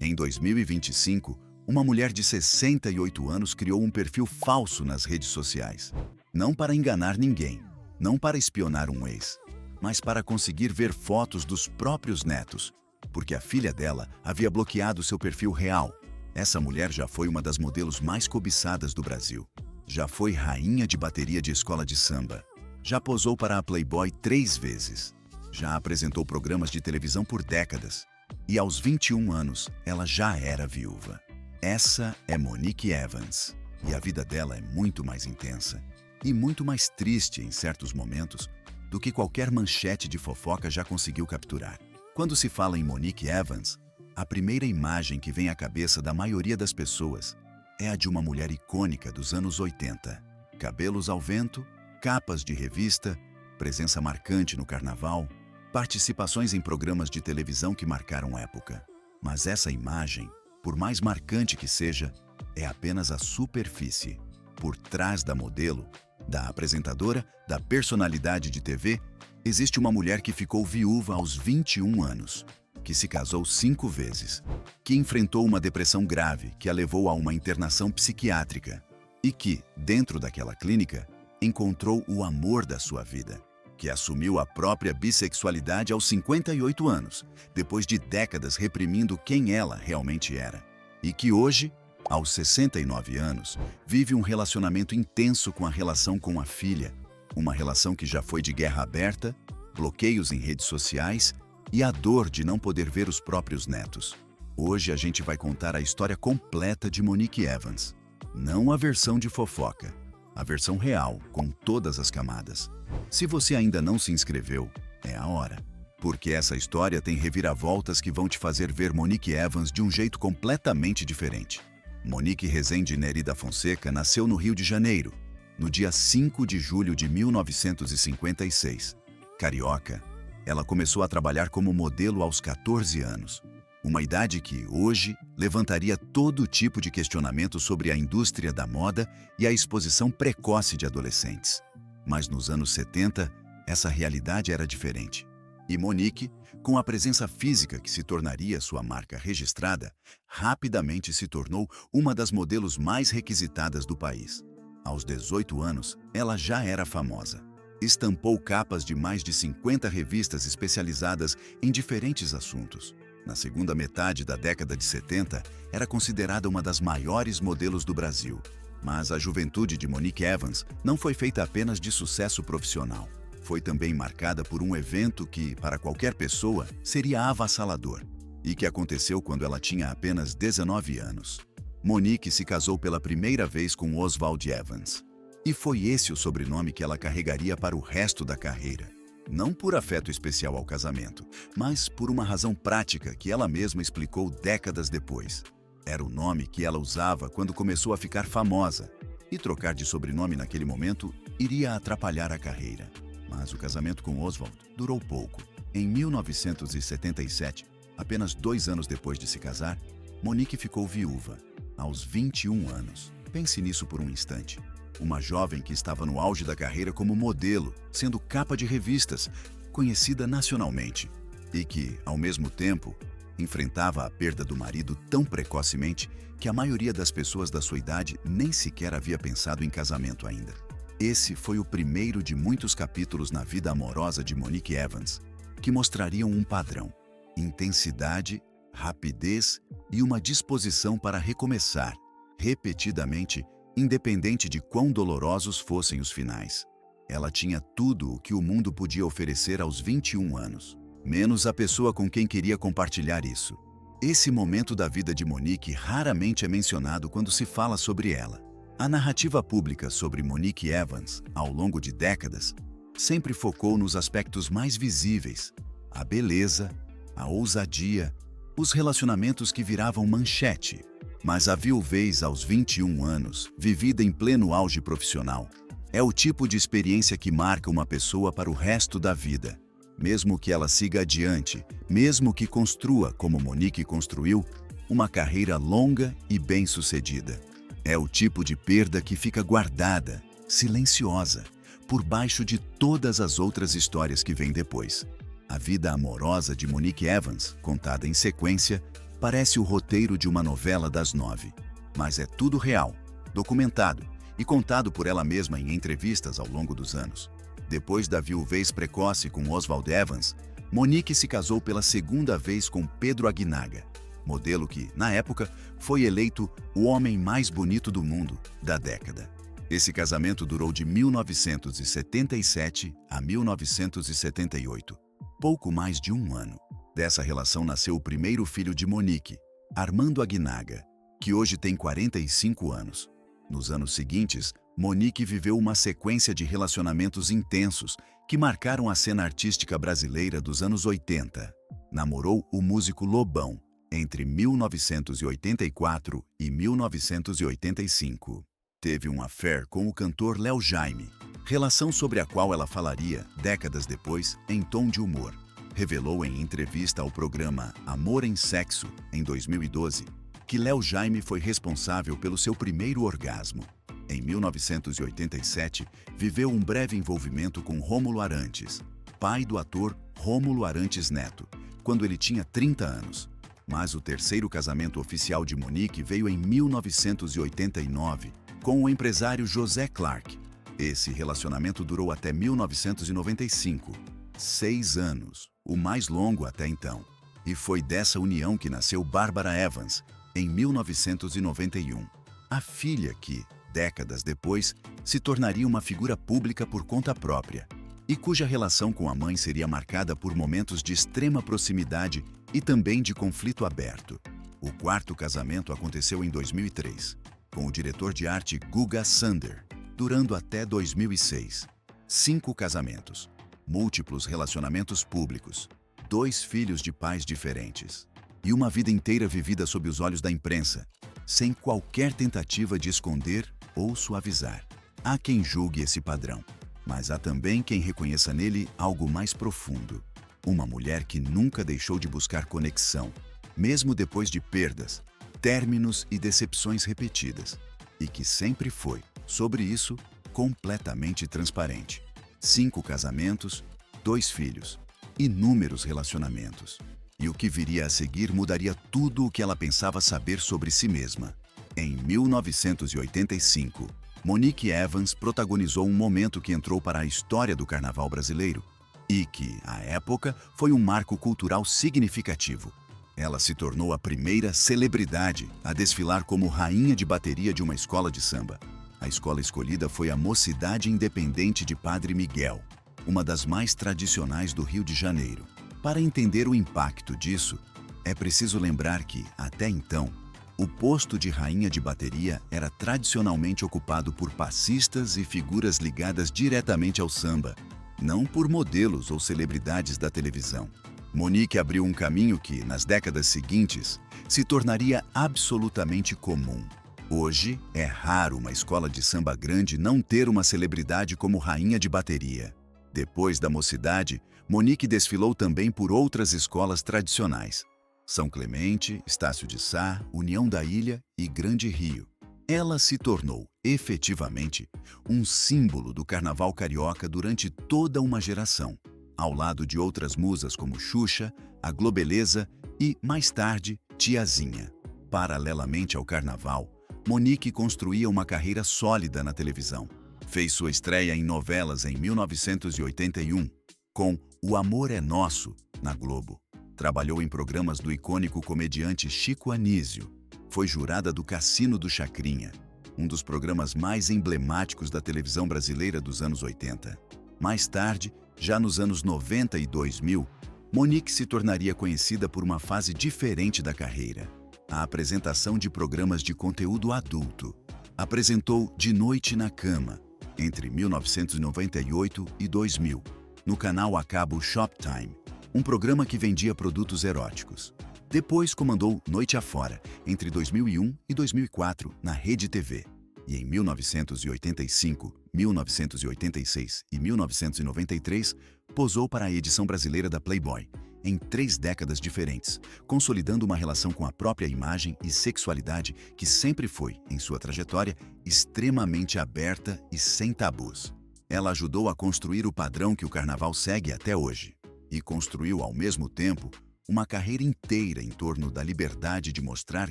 Em 2025, uma mulher de 68 anos criou um perfil falso nas redes sociais. Não para enganar ninguém, não para espionar um ex, mas para conseguir ver fotos dos próprios netos, porque a filha dela havia bloqueado seu perfil real. Essa mulher já foi uma das modelos mais cobiçadas do Brasil. Já foi rainha de bateria de escola de samba. Já posou para a Playboy 3 vezes. Já apresentou programas de televisão por décadas. E aos 21 anos, ela já era viúva. Essa é Monique Evans. E a vida dela é muito mais intensa. E muito mais triste em certos momentos do que qualquer manchete de fofoca já conseguiu capturar. Quando se fala em Monique Evans, a primeira imagem que vem à cabeça da maioria das pessoas é a de uma mulher icônica dos anos 80. Cabelos ao vento, capas de revista, presença marcante no carnaval, participações em programas de televisão que marcaram época. Mas essa imagem, por mais marcante que seja, é apenas a superfície. Por trás da modelo, da apresentadora, da personalidade de TV, existe uma mulher que ficou viúva aos 21 anos, que se casou 5 vezes, que enfrentou uma depressão grave que a levou a uma internação psiquiátrica e que, dentro daquela clínica, encontrou o amor da sua vida, que assumiu a própria bissexualidade aos 58 anos, depois de décadas reprimindo quem ela realmente era, e que hoje, aos 69 anos, vive um relacionamento intenso com a relação com a filha, uma relação que já foi de guerra aberta, bloqueios em redes sociais e a dor de não poder ver os próprios netos. Hoje a gente vai contar a história completa de Monique Evans. Não a versão de fofoca, a versão real, com todas as camadas. Se você ainda não se inscreveu, é a hora. Porque essa história tem reviravoltas que vão te fazer ver Monique Evans de um jeito completamente diferente. Monique Rezende Neri da Fonseca nasceu no Rio de Janeiro, no dia 5 de julho de 1956. Carioca, ela começou a trabalhar como modelo aos 14 anos, uma idade que, hoje, levantaria todo tipo de questionamento sobre a indústria da moda e a exposição precoce de adolescentes. Mas nos anos 70, essa realidade era diferente. E Monique, com a presença física que se tornaria sua marca registrada, rapidamente se tornou uma das modelos mais requisitadas do país. Aos 18 anos, ela já era famosa. Estampou capas de mais de 50 revistas especializadas em diferentes assuntos. Na segunda metade da década de 70, era considerada uma das maiores modelos do Brasil. Mas a juventude de Monique Evans não foi feita apenas de sucesso profissional. Foi também marcada por um evento que, para qualquer pessoa, seria avassalador, e que aconteceu quando ela tinha apenas 19 anos. Monique se casou pela primeira vez com Oswald Evans. E foi esse o sobrenome que ela carregaria para o resto da carreira. Não por afeto especial ao casamento, mas por uma razão prática que ela mesma explicou décadas depois. Era o nome que ela usava quando começou a ficar famosa, e trocar de sobrenome naquele momento iria atrapalhar a carreira. Mas o casamento com Oswald durou pouco. Em 1977, apenas 2 anos depois de se casar, Monique ficou viúva, aos 21 anos. Pense nisso por um instante. Uma jovem que estava no auge da carreira como modelo, sendo capa de revistas, conhecida nacionalmente, e que, ao mesmo tempo, enfrentava a perda do marido tão precocemente que a maioria das pessoas da sua idade nem sequer havia pensado em casamento ainda. Esse foi o primeiro de muitos capítulos na vida amorosa de Monique Evans, que mostrariam um padrão: intensidade, rapidez e uma disposição para recomeçar, repetidamente, independente de quão dolorosos fossem os finais. Ela tinha tudo o que o mundo podia oferecer aos 21 anos, menos a pessoa com quem queria compartilhar isso. Esse momento da vida de Monique raramente é mencionado quando se fala sobre ela. A narrativa pública sobre Monique Evans, ao longo de décadas, sempre focou nos aspectos mais visíveis: a beleza, a ousadia, os relacionamentos que viravam manchete. Mas a viuvez aos 21 anos, vivida em pleno auge profissional, é o tipo de experiência que marca uma pessoa para o resto da vida. Mesmo que ela siga adiante, mesmo que construa, como Monique construiu, uma carreira longa e bem-sucedida. É o tipo de perda que fica guardada, silenciosa, por baixo de todas as outras histórias que vêm depois. A vida amorosa de Monique Evans, contada em sequência, Parece o roteiro de uma novela das 9, mas é tudo real, documentado e contado por ela mesma em entrevistas ao longo dos anos. Depois da viuvez precoce com Oswald Evans, Monique se casou pela segunda vez com Pedro Aguinaga, modelo que, na época, foi eleito o homem mais bonito do mundo da década. Esse casamento durou de 1977 a 1978, pouco mais de um ano. Dessa relação nasceu o primeiro filho de Monique, Armando Aguinaga, que hoje tem 45 anos. Nos anos seguintes, Monique viveu uma sequência de relacionamentos intensos que marcaram a cena artística brasileira dos anos 80. Namorou o músico Lobão entre 1984 e 1985. Teve um affair com o cantor Léo Jaime, relação sobre a qual ela falaria, décadas depois, em tom de humor. Revelou em entrevista ao programa Amor em Sexo, em 2012, que Léo Jaime foi responsável pelo seu primeiro orgasmo. Em 1987, viveu um breve envolvimento com Rômulo Arantes, pai do ator Rômulo Arantes Neto, quando ele tinha 30 anos. Mas o terceiro casamento oficial de Monique veio em 1989, com o empresário José Clark. Esse relacionamento durou até 1995, 6 anos, o mais longo até então. E foi dessa união que nasceu Bárbara Evans, em 1991. A filha que, décadas depois, se tornaria uma figura pública por conta própria, e cuja relação com a mãe seria marcada por momentos de extrema proximidade e também de conflito aberto. O quarto casamento aconteceu em 2003, com o diretor de arte Guga Sander, durando até 2006. 5 casamentos, múltiplos relacionamentos públicos, 2 filhos de pais diferentes, e uma vida inteira vivida sob os olhos da imprensa, sem qualquer tentativa de esconder ou suavizar. Há quem julgue esse padrão, mas há também quem reconheça nele algo mais profundo. Uma mulher que nunca deixou de buscar conexão, mesmo depois de perdas, términos e decepções repetidas, e que sempre foi, sobre isso, completamente transparente. 5 casamentos, 2 filhos, inúmeros relacionamentos. E o que viria a seguir mudaria tudo o que ela pensava saber sobre si mesma. Em 1985, Monique Evans protagonizou um momento que entrou para a história do carnaval brasileiro e que, à época, foi um marco cultural significativo. Ela se tornou a primeira celebridade a desfilar como rainha de bateria de uma escola de samba. A escola escolhida foi a Mocidade Independente de Padre Miguel, uma das mais tradicionais do Rio de Janeiro. Para entender o impacto disso, é preciso lembrar que, até então, o posto de rainha de bateria era tradicionalmente ocupado por passistas e figuras ligadas diretamente ao samba, não por modelos ou celebridades da televisão. Monique abriu um caminho que, nas décadas seguintes, se tornaria absolutamente comum. Hoje, é raro uma escola de samba grande não ter uma celebridade como rainha de bateria. Depois da Mocidade, Monique desfilou também por outras escolas tradicionais: São Clemente, Estácio de Sá, União da Ilha e Grande Rio. Ela se tornou, efetivamente, um símbolo do carnaval carioca durante toda uma geração, ao lado de outras musas como Xuxa, a Globeleza e, mais tarde, Tiazinha. Paralelamente ao carnaval, Monique construía uma carreira sólida na televisão. Fez sua estreia em novelas em 1981, com O Amor é Nosso, na Globo. Trabalhou em programas do icônico comediante Chico Anísio. Foi jurada do Cassino do Chacrinha, um dos programas mais emblemáticos da televisão brasileira dos anos 80. Mais tarde, já nos anos 90 e 2000, Monique se tornaria conhecida por uma fase diferente da carreira: a apresentação de programas de conteúdo adulto. Apresentou De Noite na Cama, entre 1998 e 2000, no canal a cabo Shoptime, um programa que vendia produtos eróticos. Depois comandou Noite Afora, entre 2001 e 2004, na Rede TV. E em 1985, 1986 e 1993, posou para a edição brasileira da Playboy, em 3 décadas diferentes, consolidando uma relação com a própria imagem e sexualidade que sempre foi, em sua trajetória, extremamente aberta e sem tabus. Ela ajudou a construir o padrão que o carnaval segue até hoje, e construiu, ao mesmo tempo, uma carreira inteira em torno da liberdade de mostrar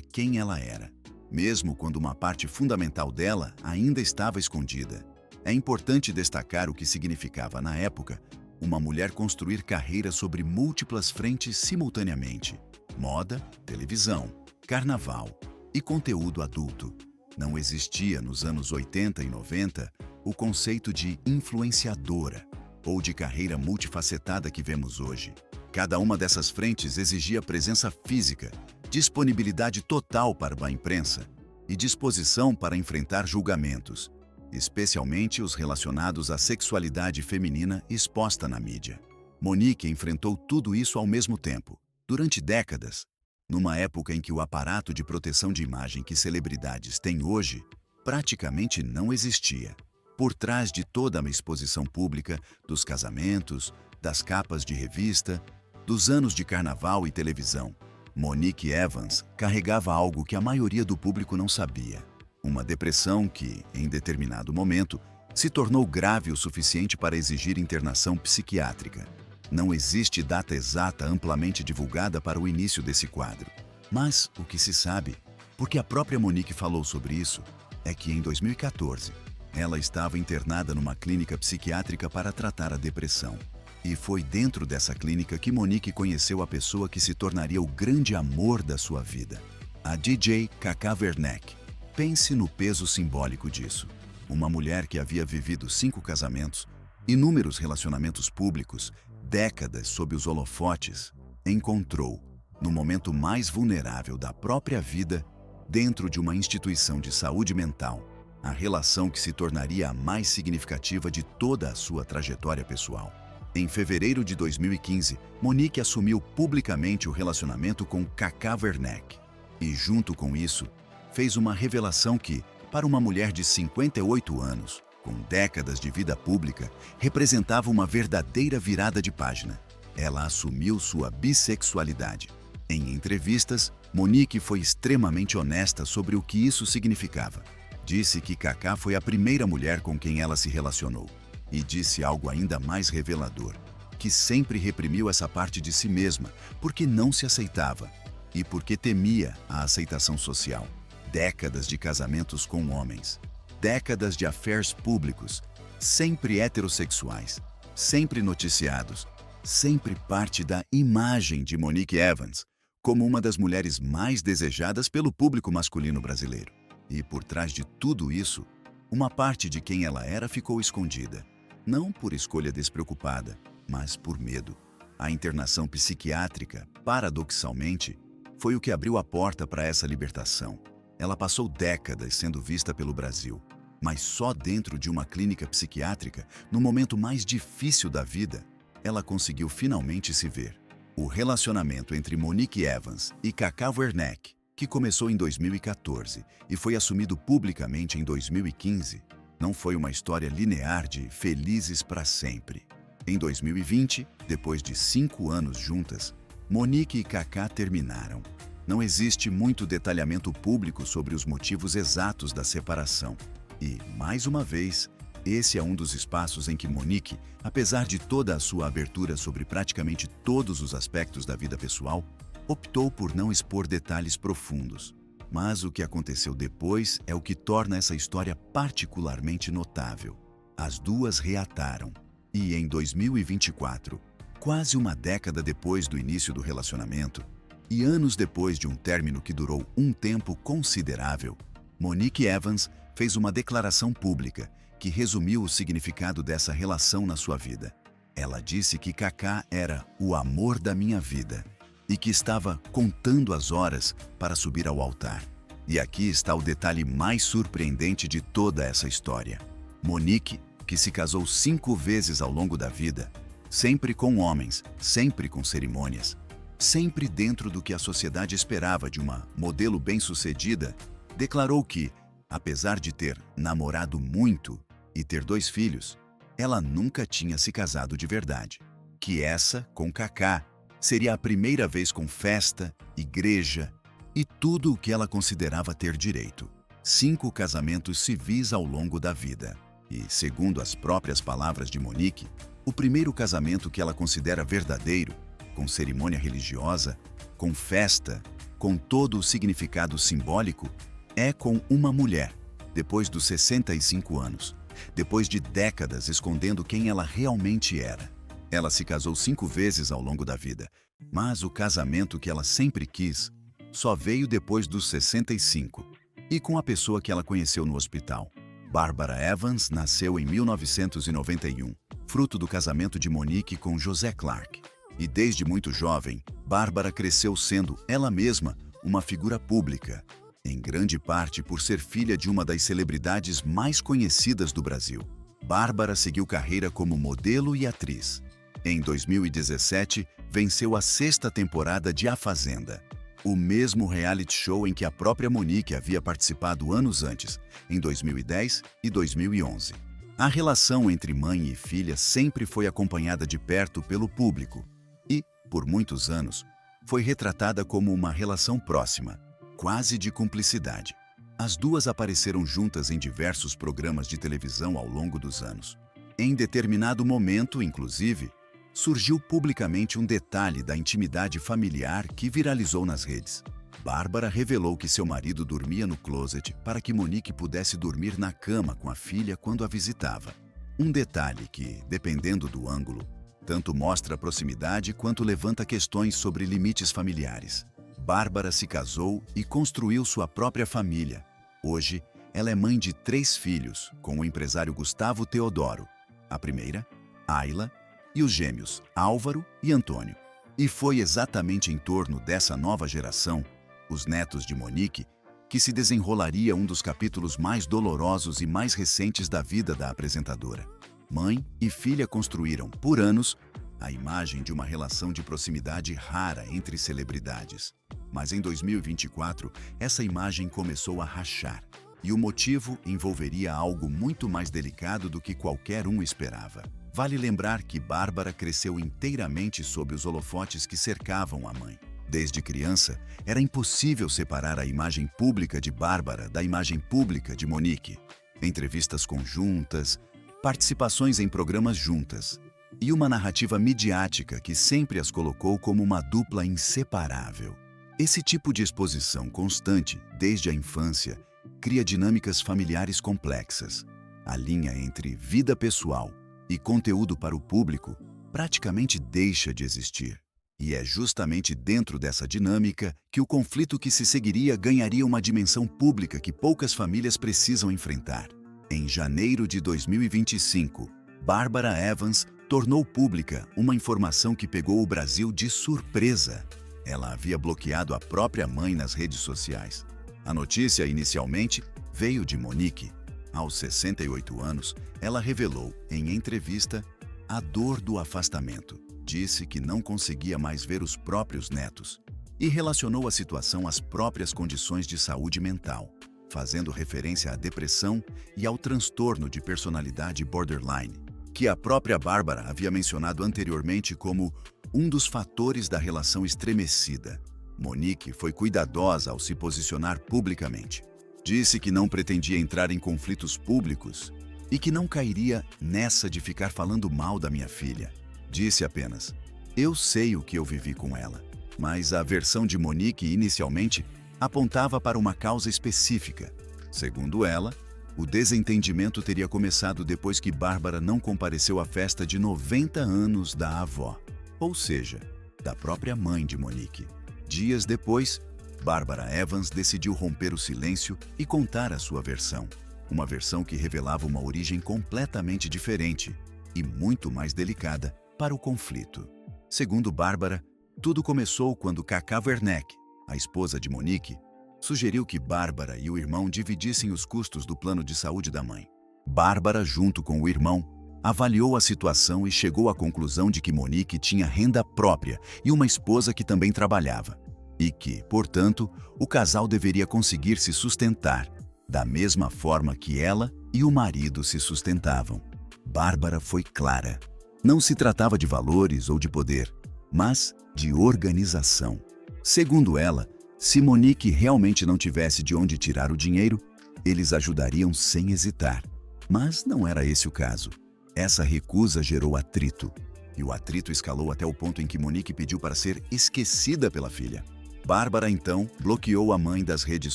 quem ela era, mesmo quando uma parte fundamental dela ainda estava escondida. É importante destacar o que significava, na época, uma mulher construir carreira sobre múltiplas frentes simultaneamente: moda, televisão, carnaval e conteúdo adulto. Não existia nos anos 80 e 90 o conceito de influenciadora ou de carreira multifacetada que vemos hoje. Cada uma dessas frentes exigia presença física, disponibilidade total para a imprensa e disposição para enfrentar julgamentos, especialmente os relacionados à sexualidade feminina exposta na mídia. Monique enfrentou tudo isso ao mesmo tempo, durante décadas, numa época em que o aparato de proteção de imagem que celebridades têm hoje praticamente não existia. Por trás de toda a exposição pública, dos casamentos, das capas de revista, dos anos de carnaval e televisão, Monique Evans carregava algo que a maioria do público não sabia: uma depressão que, em determinado momento, se tornou grave o suficiente para exigir internação psiquiátrica. Não existe data exata amplamente divulgada para o início desse quadro. Mas o que se sabe, porque a própria Monique falou sobre isso, é que em 2014, ela estava internada numa clínica psiquiátrica para tratar a depressão. E foi dentro dessa clínica que Monique conheceu a pessoa que se tornaria o grande amor da sua vida: a DJ Cacá Werneck. Pense no peso simbólico disso. Uma mulher que havia vivido 5 casamentos, inúmeros relacionamentos públicos, décadas sob os holofotes, encontrou, no momento mais vulnerável da própria vida, dentro de uma instituição de saúde mental, a relação que se tornaria a mais significativa de toda a sua trajetória pessoal. Em fevereiro de 2015, Monique assumiu publicamente o relacionamento com Cacá Werneck. E, junto com isso, fez uma revelação que, para uma mulher de 58 anos, com décadas de vida pública, representava uma verdadeira virada de página. Ela assumiu sua bissexualidade. Em entrevistas, Monique foi extremamente honesta sobre o que isso significava. Disse que Cacá foi a primeira mulher com quem ela se relacionou. E disse algo ainda mais revelador: que sempre reprimiu essa parte de si mesma, porque não se aceitava e porque temia a aceitação social. Décadas de casamentos com homens, décadas de affairs públicos, sempre heterossexuais, sempre noticiados, sempre parte da imagem de Monique Evans como uma das mulheres mais desejadas pelo público masculino brasileiro. E por trás de tudo isso, uma parte de quem ela era ficou escondida. Não por escolha despreocupada, mas por medo. A internação psiquiátrica, paradoxalmente, foi o que abriu a porta para essa libertação. Ela passou décadas sendo vista pelo Brasil, mas só dentro de uma clínica psiquiátrica, no momento mais difícil da vida, ela conseguiu finalmente se ver. O relacionamento entre Monique Evans e Cacá Werneck, que começou em 2014 e foi assumido publicamente em 2015, não foi uma história linear de felizes para sempre. Em 2020, depois de 5 anos juntas, Monique e Cacá terminaram. Não existe muito detalhamento público sobre os motivos exatos da separação. E, mais uma vez, esse é um dos espaços em que Monique, apesar de toda a sua abertura sobre praticamente todos os aspectos da vida pessoal, optou por não expor detalhes profundos. Mas o que aconteceu depois é o que torna essa história particularmente notável. As duas reataram. E em 2024, quase uma década depois do início do relacionamento, e anos depois de um término que durou um tempo considerável, Monique Evans fez uma declaração pública que resumiu o significado dessa relação na sua vida. Ela disse que Cacá era o amor da minha vida e que estava contando as horas para subir ao altar. E aqui está o detalhe mais surpreendente de toda essa história. Monique, que se casou 5 vezes ao longo da vida, sempre com homens, sempre com cerimônias, sempre dentro do que a sociedade esperava de uma modelo bem-sucedida, declarou que, apesar de ter namorado muito e ter 2 filhos, ela nunca tinha se casado de verdade. Que essa, com Cacá, seria a primeira vez com festa, igreja e tudo o que ela considerava ter direito. 5 casamentos civis ao longo da vida. E, segundo as próprias palavras de Monique, o primeiro casamento que ela considera verdadeiro com cerimônia religiosa, com festa, com todo o significado simbólico, é com uma mulher, depois dos 65 anos, depois de décadas escondendo quem ela realmente era. Ela se casou 5 vezes ao longo da vida, mas o casamento que ela sempre quis só veio depois dos 65, e com a pessoa que ela conheceu no hospital. Barbara Evans nasceu em 1991, fruto do casamento de Monique com José Clark. E desde muito jovem, Barbara cresceu sendo, ela mesma, uma figura pública, em grande parte por ser filha de uma das celebridades mais conhecidas do Brasil. Bárbara seguiu carreira como modelo e atriz. Em 2017, venceu a 6ª temporada de A Fazenda, o mesmo reality show em que a própria Monique havia participado anos antes, em 2010 e 2011. A relação entre mãe e filha sempre foi acompanhada de perto pelo público e, por muitos anos, foi retratada como uma relação próxima, quase de cumplicidade. As duas apareceram juntas em diversos programas de televisão ao longo dos anos. Em determinado momento, inclusive, surgiu publicamente um detalhe da intimidade familiar que viralizou nas redes. Bárbara revelou que seu marido dormia no closet para que Monique pudesse dormir na cama com a filha quando a visitava. Um detalhe que, dependendo do ângulo, tanto mostra proximidade quanto levanta questões sobre limites familiares. Bárbara se casou e construiu sua própria família. Hoje, ela é mãe de 3 filhos, com o empresário Gustavo Teodoro, a primeira, Ayla, e os gêmeos Álvaro e Antônio. E foi exatamente em torno dessa nova geração, os netos de Monique, que se desenrolaria um dos capítulos mais dolorosos e mais recentes da vida da apresentadora. Mãe e filha construíram, por anos, a imagem de uma relação de proximidade rara entre celebridades. Mas em 2024, essa imagem começou a rachar. E o motivo envolveria algo muito mais delicado do que qualquer um esperava. Vale lembrar que Bárbara cresceu inteiramente sob os holofotes que cercavam a mãe. Desde criança, era impossível separar a imagem pública de Bárbara da imagem pública de Monique. Entrevistas conjuntas, participações em programas juntas e uma narrativa midiática que sempre as colocou como uma dupla inseparável. Esse tipo de exposição constante, desde a infância, cria dinâmicas familiares complexas. A linha entre vida pessoal e conteúdo para o público praticamente deixa de existir. E é justamente dentro dessa dinâmica que o conflito que se seguiria ganharia uma dimensão pública que poucas famílias precisam enfrentar. Em janeiro de 2025, Barbara Evans tornou pública uma informação que pegou o Brasil de surpresa. Ela havia bloqueado a própria mãe nas redes sociais. A notícia, inicialmente, veio de Monique. Aos 68 anos, ela revelou, em entrevista, a dor do afastamento. Disse que não conseguia mais ver os próprios netos e relacionou a situação às próprias condições de saúde mental, fazendo referência à depressão e ao transtorno de personalidade borderline, que a própria Bárbara havia mencionado anteriormente como um dos fatores da relação estremecida. Monique foi cuidadosa ao se posicionar publicamente. Disse que não pretendia entrar em conflitos públicos e que não cairia nessa de ficar falando mal da minha filha. Disse apenas: "Eu sei o que eu vivi com ela." Mas a versão de Monique inicialmente apontava para uma causa específica. Segundo ela, o desentendimento teria começado depois que Bárbara não compareceu à festa de 90 anos da avó, ou seja, da própria mãe de Monique. Dias depois, Bárbara Evans decidiu romper o silêncio e contar a sua versão. Uma versão que revelava uma origem completamente diferente e muito mais delicada para o conflito. Segundo Bárbara, tudo começou quando Cacá Werneck, a esposa de Monique, sugeriu que Bárbara e o irmão dividissem os custos do plano de saúde da mãe. Bárbara, junto com o irmão, avaliou a situação e chegou à conclusão de que Monique tinha renda própria e uma esposa que também trabalhava, e que, portanto, o casal deveria conseguir se sustentar, da mesma forma que ela e o marido se sustentavam. Bárbara foi clara. Não se tratava de valores ou de poder, mas de organização. Segundo ela, se Monique realmente não tivesse de onde tirar o dinheiro, eles ajudariam sem hesitar. Mas não era esse o caso. Essa recusa gerou atrito. e o atrito escalou até o ponto em que Monique pediu para ser esquecida pela filha. Bárbara, então, bloqueou a mãe das redes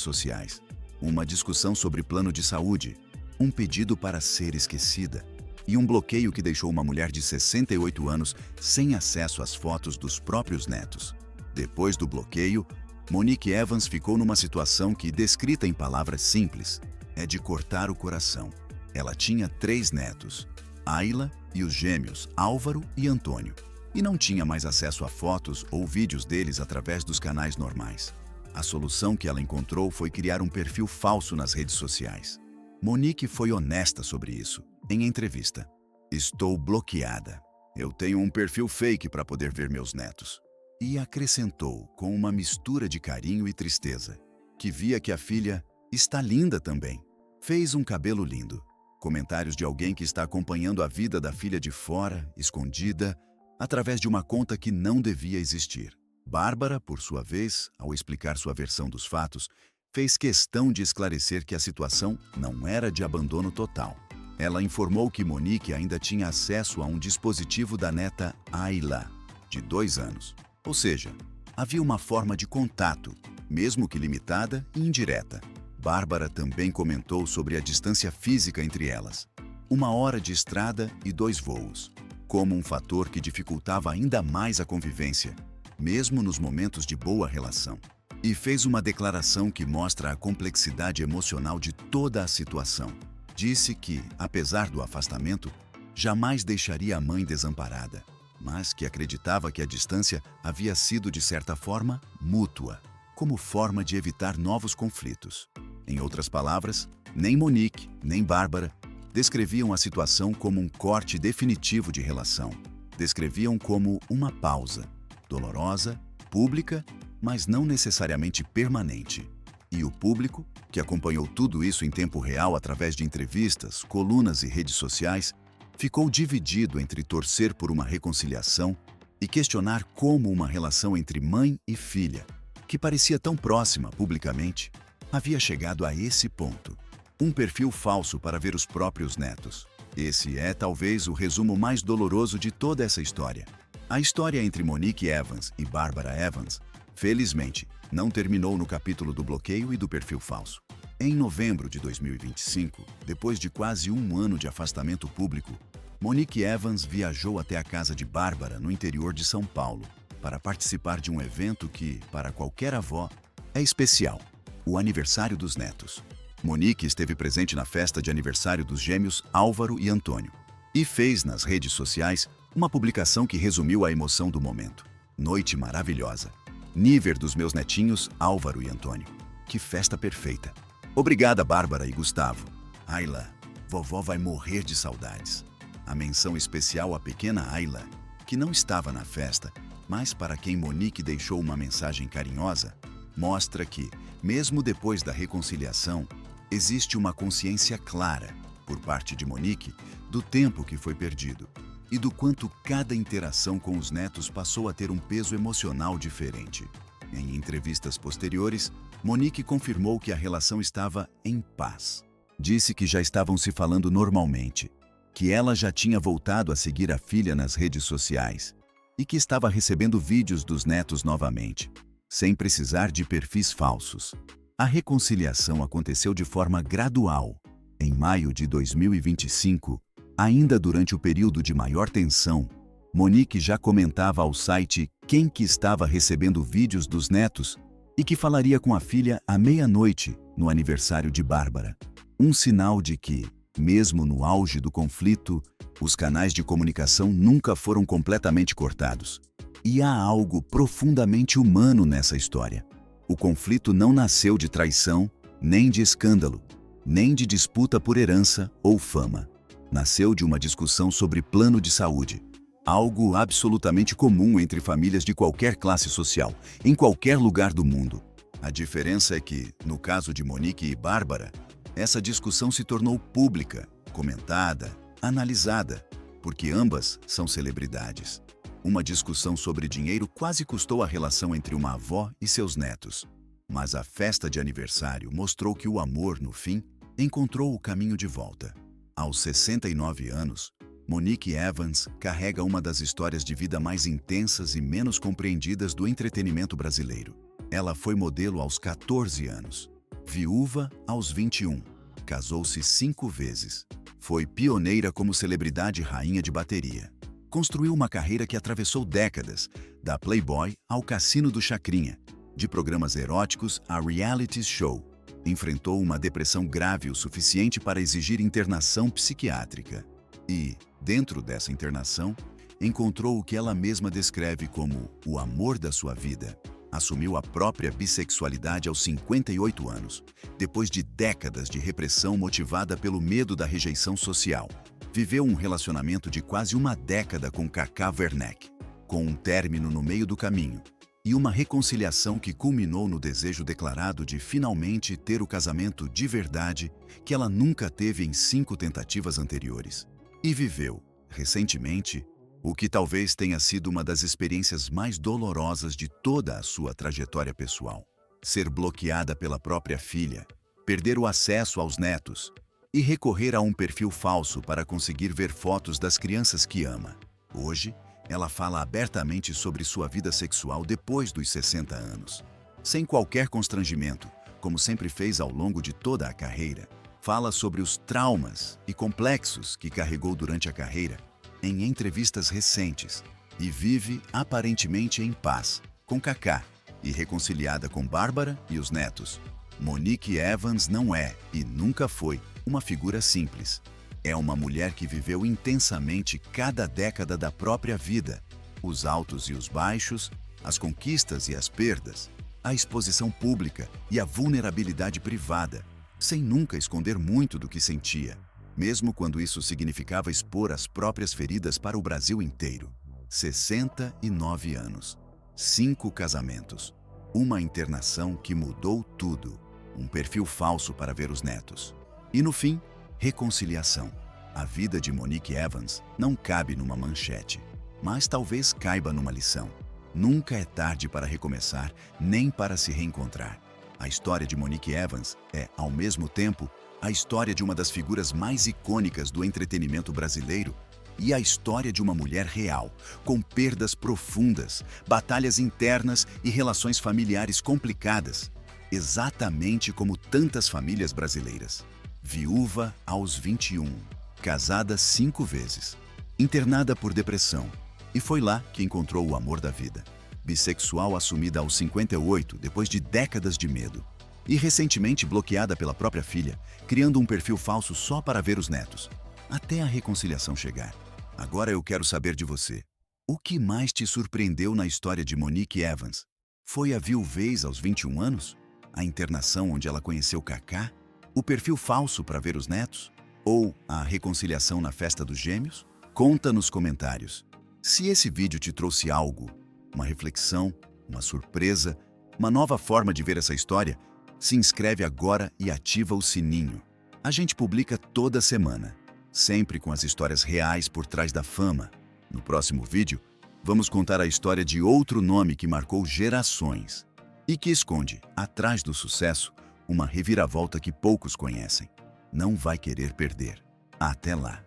sociais. Uma discussão sobre plano de saúde, um pedido para ser esquecida e um bloqueio que deixou uma mulher de 68 anos sem acesso às fotos dos próprios netos. Depois do bloqueio, Monique Evans ficou numa situação que, descrita em palavras simples, é de cortar o coração. Ela tinha 3 netos, Ayla e os gêmeos Álvaro e Antônio, e não tinha mais acesso a fotos ou vídeos deles através dos canais normais. A solução que ela encontrou foi criar um perfil falso nas redes sociais. Monique foi honesta sobre isso, em entrevista. "Estou bloqueada. Eu tenho um perfil fake para poder ver meus netos." E acrescentou, com uma mistura de carinho e tristeza, que via que a filha está linda também. Fez um cabelo lindo. Comentários de alguém que está acompanhando a vida da filha de fora, escondida, através de uma conta que não devia existir. Bárbara, por sua vez, ao explicar sua versão dos fatos, fez questão de esclarecer que a situação não era de abandono total. Ela informou que Monique ainda tinha acesso a um dispositivo da neta Ayla, de 2 anos. Ou seja, havia uma forma de contato, mesmo que limitada e indireta. Bárbara também comentou sobre a distância física entre elas, 1 hora de estrada e 2 voos, como um fator que dificultava ainda mais a convivência, mesmo nos momentos de boa relação. E fez uma declaração que mostra a complexidade emocional de toda a situação. Disse que, apesar do afastamento, jamais deixaria a mãe desamparada, mas que acreditava que a distância havia sido, de certa forma, mútua, como forma de evitar novos conflitos. Em outras palavras, nem Monique, nem Bárbara descreviam a situação como um corte definitivo de relação. Descreviam como uma pausa, dolorosa, pública, mas não necessariamente permanente. E o público, que acompanhou tudo isso em tempo real através de entrevistas, colunas e redes sociais, ficou dividido entre torcer por uma reconciliação e questionar como uma relação entre mãe e filha, que parecia tão próxima publicamente, havia chegado a esse ponto. Um perfil falso para ver os próprios netos. Esse é talvez o resumo mais doloroso de toda essa história. A história entre Monique Evans e Bárbara Evans, felizmente, não terminou no capítulo do bloqueio e do perfil falso. Em novembro de 2025, depois de quase 1 ano de afastamento público, Monique Evans viajou até a casa de Bárbara, no interior de São Paulo, para participar de um evento que, para qualquer avó, é especial: o aniversário dos netos. Monique esteve presente na festa de aniversário dos gêmeos Álvaro e Antônio e fez nas redes sociais uma publicação que resumiu a emoção do momento. "Noite maravilhosa. Níver dos meus netinhos Álvaro e Antônio. Que festa perfeita. Obrigada, Bárbara e Gustavo. Ayla, vovó vai morrer de saudades." A menção especial à pequena Ayla, que não estava na festa, mas para quem Monique deixou uma mensagem carinhosa, mostra que, mesmo depois da reconciliação, existe uma consciência clara, por parte de Monique, do tempo que foi perdido e do quanto cada interação com os netos passou a ter um peso emocional diferente. Em entrevistas posteriores, Monique confirmou que a relação estava em paz. Disse que já estavam se falando normalmente, que ela já tinha voltado a seguir a filha nas redes sociais e que estava recebendo vídeos dos netos novamente, sem precisar de perfis falsos. A reconciliação aconteceu de forma gradual. Em maio de 2025, ainda durante o período de maior tensão, Monique já comentava ao site quem que estava recebendo vídeos dos netos e que falaria com a filha à meia-noite, no aniversário de Bárbara. Um sinal de que, mesmo no auge do conflito, os canais de comunicação nunca foram completamente cortados. E há algo profundamente humano nessa história. O conflito não nasceu de traição, nem de escândalo, nem de disputa por herança ou fama. Nasceu de uma discussão sobre plano de saúde, algo absolutamente comum entre famílias de qualquer classe social, em qualquer lugar do mundo. A diferença é que, no caso de Monique e Bárbara, essa discussão se tornou pública, comentada, analisada, porque ambas são celebridades. Uma discussão sobre dinheiro quase custou a relação entre uma avó e seus netos. Mas a festa de aniversário mostrou que o amor, no fim, encontrou o caminho de volta. Aos 69 anos, Monique Evans carrega uma das histórias de vida mais intensas e menos compreendidas do entretenimento brasileiro. Ela foi modelo aos 14 anos, viúva aos 21, casou-se 5 vezes, foi pioneira como celebridade rainha de bateria. Construiu uma carreira que atravessou décadas, da Playboy ao Cassino do Chacrinha, de programas eróticos a reality show. Enfrentou uma depressão grave o suficiente para exigir internação psiquiátrica. E, dentro dessa internação, encontrou o que ela mesma descreve como o amor da sua vida. Assumiu a própria bissexualidade aos 58 anos, depois de décadas de repressão motivada pelo medo da rejeição social. Viveu um relacionamento de quase uma década com Cacá Werneck, com um término no meio do caminho, e uma reconciliação que culminou no desejo declarado de finalmente ter o casamento de verdade que ela nunca teve em 5 tentativas anteriores. E viveu, recentemente, o que talvez tenha sido uma das experiências mais dolorosas de toda a sua trajetória pessoal. Ser bloqueada pela própria filha, perder o acesso aos netos e recorrer a um perfil falso para conseguir ver fotos das crianças que ama. Hoje, ela fala abertamente sobre sua vida sexual depois dos 60 anos. Sem qualquer constrangimento, como sempre fez ao longo de toda a carreira, fala sobre os traumas e complexos que carregou durante a carreira em entrevistas recentes e vive aparentemente em paz com Cacá e reconciliada com Bárbara e os netos. Monique Evans não é e nunca foi uma figura simples. É uma mulher que viveu intensamente cada década da própria vida, os altos e os baixos, as conquistas e as perdas, a exposição pública e a vulnerabilidade privada, sem nunca esconder muito do que sentia, mesmo quando isso significava expor as próprias feridas para o Brasil inteiro. 69 anos, 5 casamentos, uma internação que mudou tudo, um perfil falso para ver os netos. E no fim, reconciliação. A vida de Monique Evans não cabe numa manchete, mas talvez caiba numa lição. Nunca é tarde para recomeçar, nem para se reencontrar. A história de Monique Evans é, ao mesmo tempo, a história de uma das figuras mais icônicas do entretenimento brasileiro e a história de uma mulher real, com perdas profundas, batalhas internas e relações familiares complicadas, exatamente como tantas famílias brasileiras. Viúva aos 21, casada 5 vezes, internada por depressão, e foi lá que encontrou o amor da vida. Bissexual assumida aos 58, depois de décadas de medo. E recentemente bloqueada pela própria filha, criando um perfil falso só para ver os netos. Até a reconciliação chegar. Agora eu quero saber de você. O que mais te surpreendeu na história de Monique Evans? Foi a viuvez aos 21 anos? A internação onde ela conheceu Cacá? O perfil falso para ver os netos? Ou a reconciliação na festa dos gêmeos? Conta nos comentários. Se esse vídeo te trouxe algo, uma reflexão, uma surpresa, uma nova forma de ver essa história, se inscreve agora e ativa o sininho. A gente publica toda semana, sempre com as histórias reais por trás da fama. No próximo vídeo, vamos contar a história de outro nome que marcou gerações e que esconde, atrás do sucesso, uma reviravolta que poucos conhecem. Não vai querer perder. Até lá!